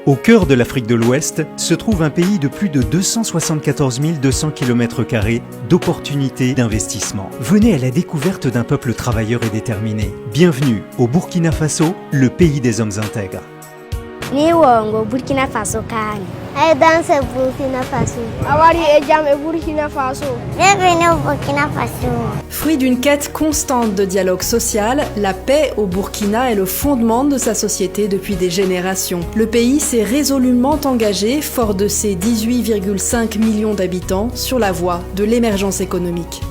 Au cœur de l'Afrique de l'Ouest se trouve un pays de plus de 274 200 km² d'opportunités d'investissement. Venez à la découverte d'un peuple travailleur et déterminé. Bienvenue au Burkina Faso, le pays des hommes intègres. Burkina Faso Burkina Faso. Burkina Faso. Burkina Faso. Fruit d'une quête constante de dialogue social, la paix au Burkina est le fondement de sa société depuis des générations. Le pays s'est résolument engagé, fort de ses 18,5 millions d'habitants, sur la voie de l'émergence économique.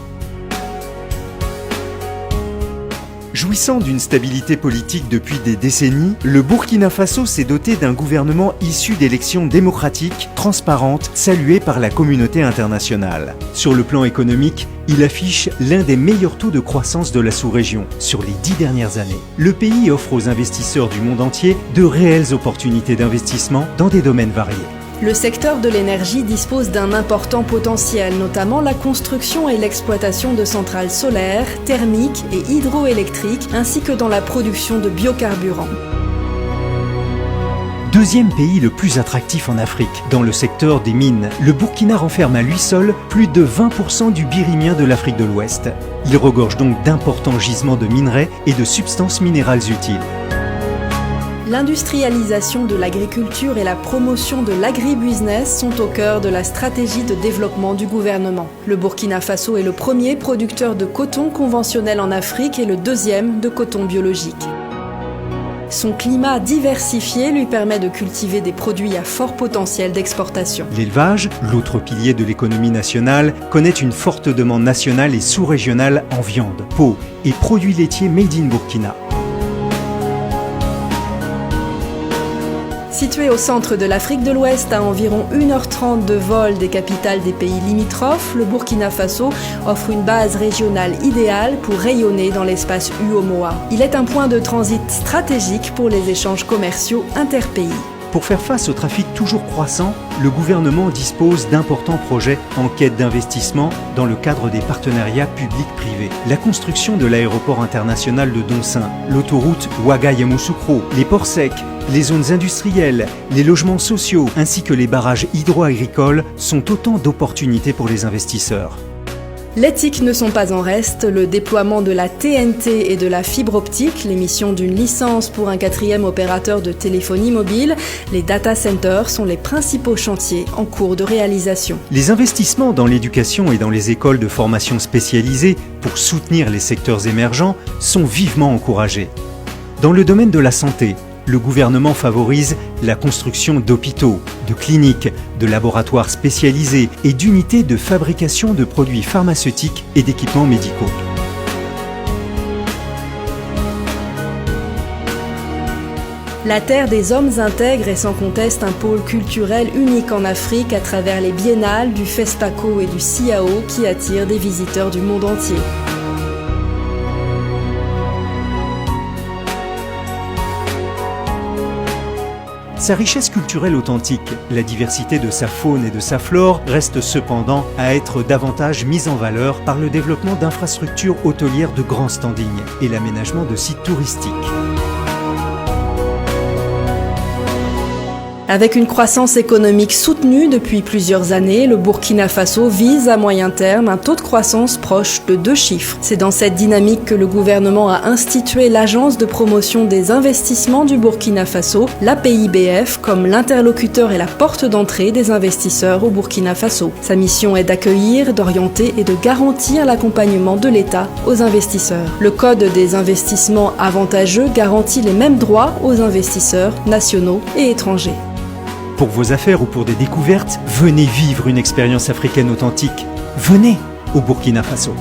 Jouissant d'une stabilité politique depuis des décennies, le Burkina Faso s'est doté d'un gouvernement issu d'élections démocratiques, transparentes, saluées par la communauté internationale. Sur le plan économique, il affiche l'un des meilleurs taux de croissance de la sous-région sur les 10 dernières années. Le pays offre aux investisseurs du monde entier de réelles opportunités d'investissement dans des domaines variés. Le secteur de l'énergie dispose d'un important potentiel, notamment la construction et l'exploitation de centrales solaires, thermiques et hydroélectriques, ainsi que dans la production de biocarburants. Deuxième pays le plus attractif en Afrique, dans le secteur des mines, le Burkina renferme à lui seul plus de 20% du birimien de l'Afrique de l'Ouest. Il regorge donc d'importants gisements de minerais et de substances minérales utiles. L'industrialisation de l'agriculture et la promotion de l'agribusiness sont au cœur de la stratégie de développement du gouvernement. Le Burkina Faso est le premier producteur de coton conventionnel en Afrique et le deuxième de coton biologique. Son climat diversifié lui permet de cultiver des produits à fort potentiel d'exportation. L'élevage, l'autre pilier de l'économie nationale, connaît une forte demande nationale et sous-régionale en viande, peau et produits laitiers made in Burkina. Situé au centre de l'Afrique de l'Ouest, à environ 1h30 de vol des capitales des pays limitrophes, le Burkina Faso offre une base régionale idéale pour rayonner dans l'espace UOMOA. Il est un point de transit stratégique pour les échanges commerciaux interpays. Pour faire face au trafic toujours croissant, le gouvernement dispose d'importants projets en quête d'investissement dans le cadre des partenariats publics-privés. La construction de l'aéroport international de Donsin, l'autoroute Ouaga-Yamoussoukro, les ports secs, les zones industrielles, les logements sociaux ainsi que les barrages hydro-agricoles sont autant d'opportunités pour les investisseurs. Les TIC ne sont pas en reste. Le déploiement de la TNT et de la fibre optique, l'émission d'une licence pour un 4e opérateur de téléphonie mobile, les data centers sont les principaux chantiers en cours de réalisation. Les investissements dans l'éducation et dans les écoles de formation spécialisées pour soutenir les secteurs émergents sont vivement encouragés. Dans le domaine de la santé, le gouvernement favorise la construction d'hôpitaux, de cliniques, de laboratoires spécialisés et d'unités de fabrication de produits pharmaceutiques et d'équipements médicaux. La terre des hommes intègres est sans conteste un pôle culturel unique en Afrique à travers les biennales du FESPACO et du CIAO qui attirent des visiteurs du monde entier. Sa richesse culturelle authentique, la diversité de sa faune et de sa flore reste cependant à être davantage mise en valeur par le développement d'infrastructures hôtelières de grand standing et l'aménagement de sites touristiques. Avec une croissance économique soutenue depuis plusieurs années, le Burkina Faso vise à moyen terme un taux de croissance proche de 2 chiffres. C'est dans cette dynamique que le gouvernement a institué l'Agence de promotion des investissements du Burkina Faso, l'APIBF, comme l'interlocuteur et la porte d'entrée des investisseurs au Burkina Faso. Sa mission est d'accueillir, d'orienter et de garantir l'accompagnement de l'État aux investisseurs. Le Code des investissements avantageux garantit les mêmes droits aux investisseurs nationaux et étrangers. Pour vos affaires ou pour des découvertes, venez vivre une expérience africaine authentique. Venez au Burkina Faso.